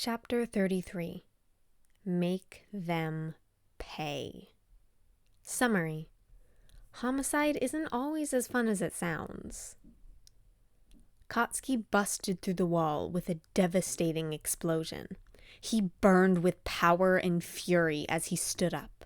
Chapter 33. Make them pay. Summary. Homicide isn't always as fun as it sounds. Katsuki busted through the wall with a devastating explosion. He burned with power and fury as he stood up.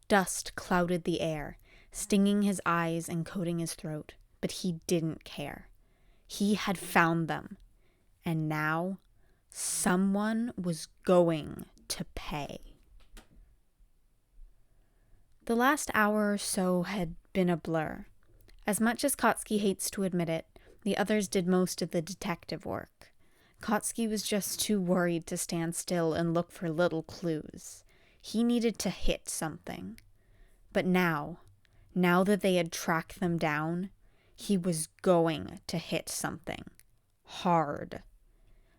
Dust clouded the air, stinging his eyes and coating his throat, but he didn't care. He had found them, and now someone was going to pay. The last hour or so had been a blur. As much as Katsuki hates to admit it, the others did most of the detective work. Katsuki was just too worried to stand still and look for little clues. He needed to hit something. But now that they had tracked them down, he was going to hit something. Hard.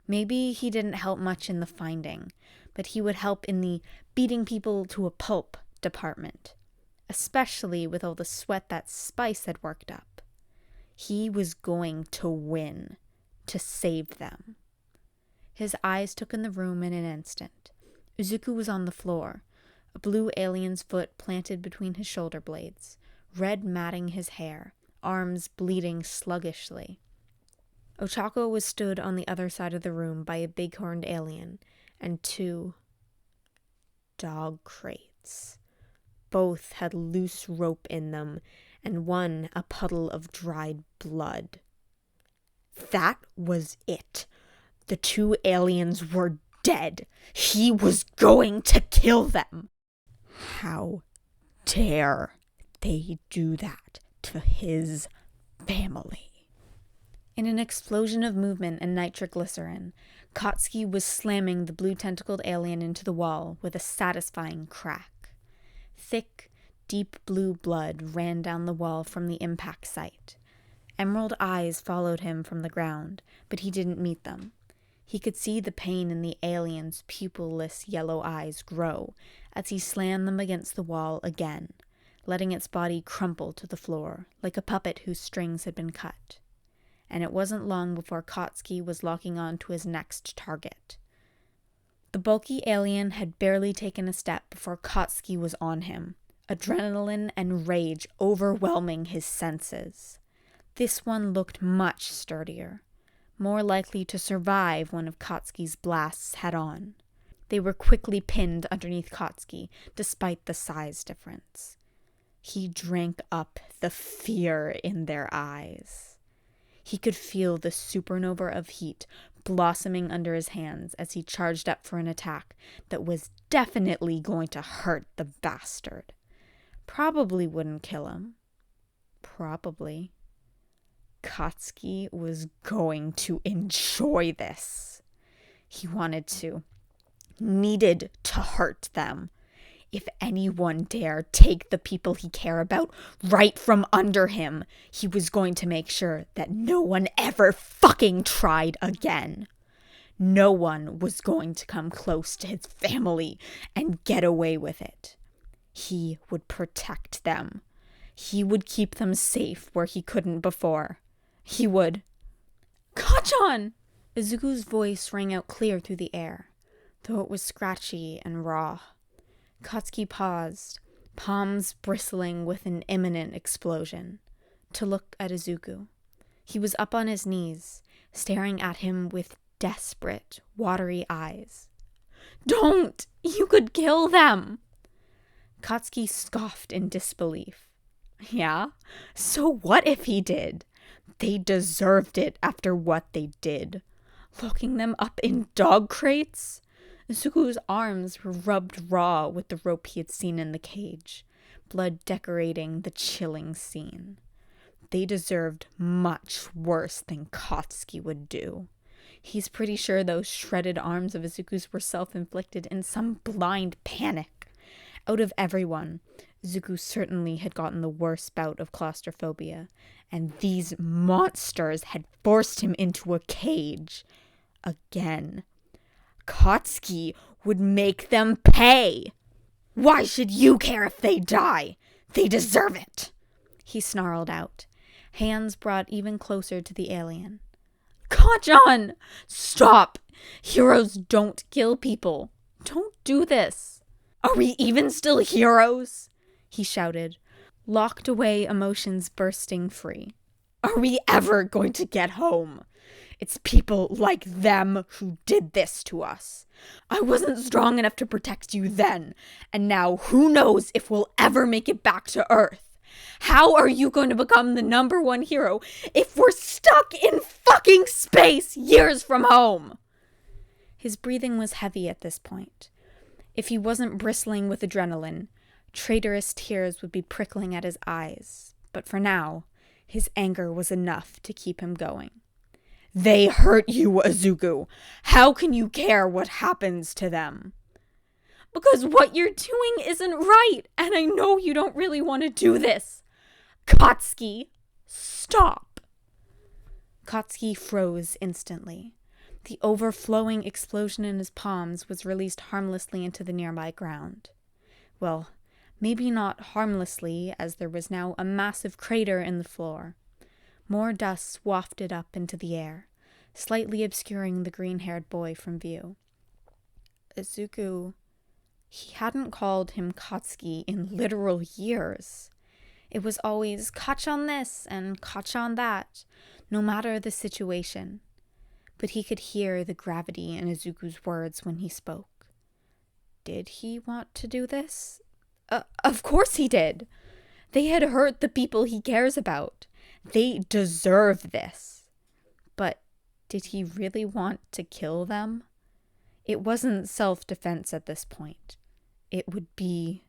Maybe he didn't help much in the finding, but he would help in the beating people to a pulp department, especially with all the sweat that Spice had worked up. He was going to win, to save them. His eyes took in the room in an instant. Izuku was on the floor, a blue alien's foot planted between his shoulder blades, red matting his hair, arms bleeding sluggishly. Ochako was stood on the other side of the room by a big-horned alien and two dog crates. Both had loose rope in them, and one a puddle of dried blood. That was it. The two aliens were dead. He was going to kill them. How dare they do that to his family? In an explosion of movement and nitroglycerin, Katsuki was slamming the blue-tentacled alien into the wall with a satisfying crack. Thick, deep blue blood ran down the wall from the impact site. Emerald eyes followed him from the ground, but he didn't meet them. He could see the pain in the alien's pupilless yellow eyes grow as he slammed them against the wall again, letting its body crumple to the floor like a puppet whose strings had been cut. And it wasn't long before Katsuki was locking on to his next target. The bulky alien had barely taken a step before Katsuki was on him, adrenaline and rage overwhelming his senses. This one looked much sturdier, more likely to survive one of Katsuki's blasts head-on. They were quickly pinned underneath Katsuki, despite the size difference. He drank up the fear in their eyes. He could feel the supernova of heat blossoming under his hands as he charged up for an attack that was definitely going to hurt the bastard. Probably wouldn't kill him. Probably. Katsuki was going to enjoy this. He needed to hurt them. If anyone dared take the people he cared about right from under him, he was going to make sure that no one ever fucking tried again. No one was going to come close to his family and get away with it. He would protect them. He would keep them safe where he couldn't before. He would. "Kachan!" Izuku's voice rang out clear through the air, though it was scratchy and raw. Katsuki paused, palms bristling with an imminent explosion, to look at Izuku. He was up on his knees, staring at him with desperate, watery eyes. "Don't! You could kill them!" Katsuki scoffed in disbelief. Yeah? So what if he did? They deserved it after what they did. Locking them up in dog crates? Izuku's arms were rubbed raw with the rope he had seen in the cage, blood decorating the chilling scene. They deserved much worse than Katsuki would do. He's pretty sure those shredded arms of Izuku's were self-inflicted in some blind panic. Out of everyone, Izuku certainly had gotten the worst bout of claustrophobia, and these monsters had forced him into a cage. Again. Katsuki would make them pay. "Why should you care if they die? They deserve it," he snarled out, hands brought even closer to the alien. "Kachan! Stop! Heroes don't kill people. Don't do this. Are we even still heroes? He shouted, locked away emotions bursting free. Are we ever going to get home? It's people like them who did this to us. I wasn't strong enough to protect you then, and now who knows if we'll ever make it back to Earth. How are you going to become the #1 hero if we're stuck in fucking space years from home? His breathing was heavy at this point. If he wasn't bristling with adrenaline, traitorous tears would be prickling at his eyes. But for now, his anger was enough to keep him going. They hurt you, Izuku. How can you care what happens to them? Because what you're doing isn't right, and I know you don't really want to do this. Katsuki, stop. Katsuki froze instantly. The overflowing explosion in his palms was released harmlessly into the nearby ground. Well, maybe not harmlessly, as there was now a massive crater in the floor. More dust wafted up into the air, slightly obscuring the green-haired boy from view. Izuku, he hadn't called him Katsuki in literal years. It was always Kachan this and Kachan that, no matter the situation. But he could hear the gravity in Izuku's words when he spoke. Did he want to do this? Of course he did. They had hurt the people he cares about. They deserve this. But did he really want to kill them? It wasn't self-defense at this point. It would be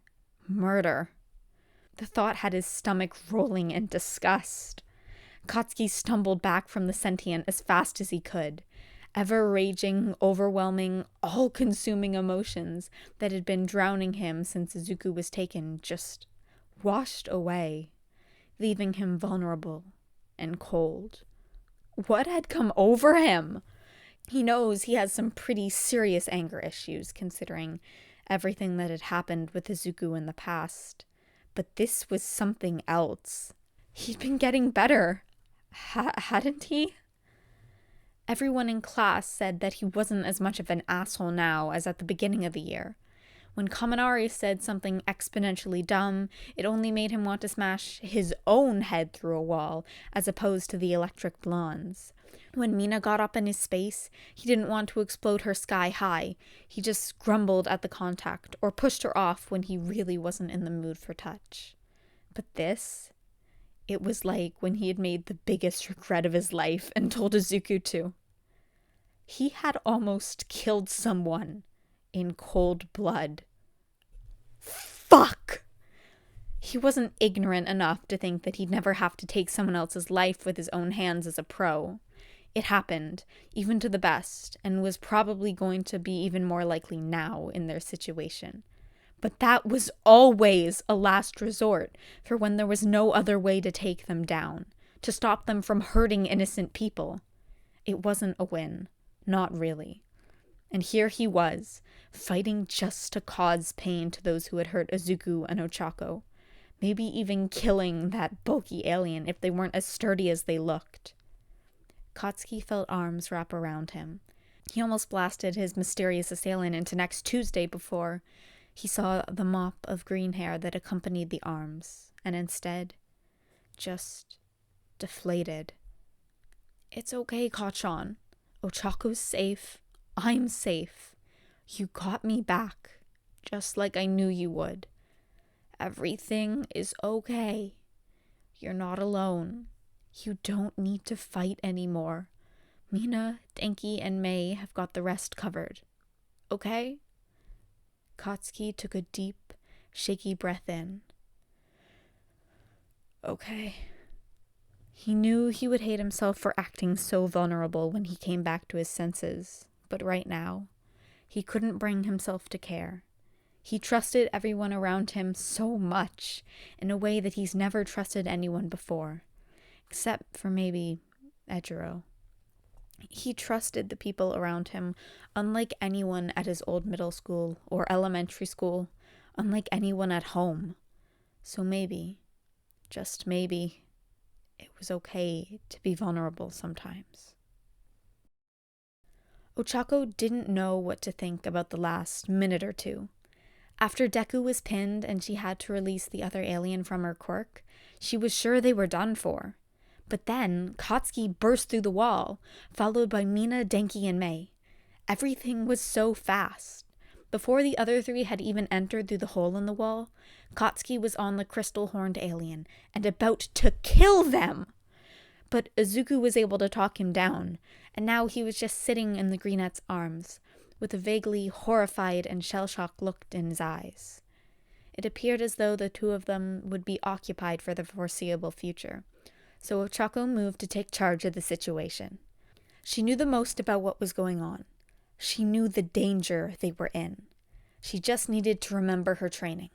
murder. The thought had his stomach rolling in disgust. Katsuki stumbled back from the sentient as fast as he could. Ever-raging, overwhelming, all-consuming emotions that had been drowning him since Izuku was taken just washed away, leaving him vulnerable and cold. What had come over him? He knows he has some pretty serious anger issues, considering everything that had happened with Izuku in the past. But this was something else. He'd been getting better, hadn't he? Everyone in class said that he wasn't as much of an asshole now as at the beginning of the year. When Kaminari said something exponentially dumb, it only made him want to smash his own head through a wall, as opposed to the electric blondes. When Mina got up in his space, he didn't want to explode her sky high. He just grumbled at the contact, or pushed her off when he really wasn't in the mood for touch. But this, it was like when he had made the biggest regret of his life and told Izuku to. He had almost killed someone in cold blood. Fuck! He wasn't ignorant enough to think that he'd never have to take someone else's life with his own hands as a pro. It happened, even to the best, and was probably going to be even more likely now in their situation. But that was always a last resort for when there was no other way to take them down, to stop them from hurting innocent people. It wasn't a win. Not really. And here he was, fighting just to cause pain to those who had hurt Izuku and Ochako. Maybe even killing that bulky alien if they weren't as sturdy as they looked. Katsuki felt arms wrap around him. He almost blasted his mysterious assailant into next Tuesday before he saw the mop of green hair that accompanied the arms, and instead, just deflated. It's okay, Kachan. Ochako's safe. I'm safe. You got me back, just like I knew you would. Everything is okay. You're not alone. You don't need to fight anymore. Mina, Denki, and Mei have got the rest covered. Okay? Katsuki took a deep, shaky breath in. Okay. He knew he would hate himself for acting so vulnerable when he came back to his senses, but right now, he couldn't bring himself to care. He trusted everyone around him so much, in a way that he's never trusted anyone before, except for maybe Ejiro. He trusted the people around him, unlike anyone at his old middle school or elementary school, unlike anyone at home. So maybe, just maybe, it was okay to be vulnerable sometimes. Ochako didn't know what to think about the last minute or two. After Deku was pinned and she had to release the other alien from her quirk, she was sure they were done for. But then Katsuki burst through the wall, followed by Mina, Denki, and Mei. Everything was so fast. Before the other three had even entered through the hole in the wall, Katsuki was on the crystal-horned alien and about to kill them. But Izuku was able to talk him down, and now he was just sitting in the greenette's arms, with a vaguely horrified and shell-shocked look in his eyes. It appeared as though the two of them would be occupied for the foreseeable future, so Ochako moved to take charge of the situation. She knew the most about what was going on. She knew the danger they were in. She just needed to remember her training.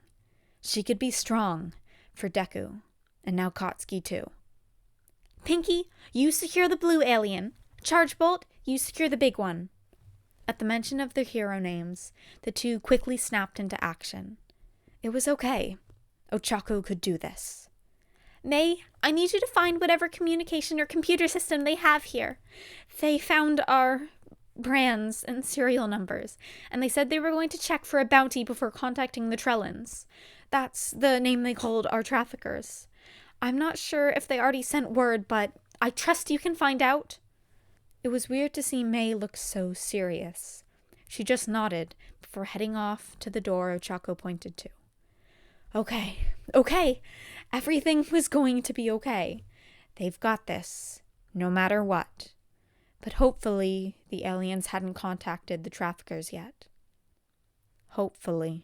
She could be strong for Deku, and now Katsuki too. Pinky, you secure the blue alien. Charge Bolt, you secure the big one. At the mention of their hero names, the two quickly snapped into action. It was okay. Ochako could do this. Mei, I need you to find whatever communication or computer system they have here. They found our brands and serial numbers, and they said they were going to check for a bounty before contacting the Trellins. That's the name they called our traffickers. I'm not sure if they already sent word, but I trust you can find out. It was weird to see Mei look so serious. She just nodded before heading off to the door Ochako pointed to. Okay. Everything was going to be okay. They've got this, no matter what. But hopefully the aliens hadn't contacted the traffickers yet. Hopefully.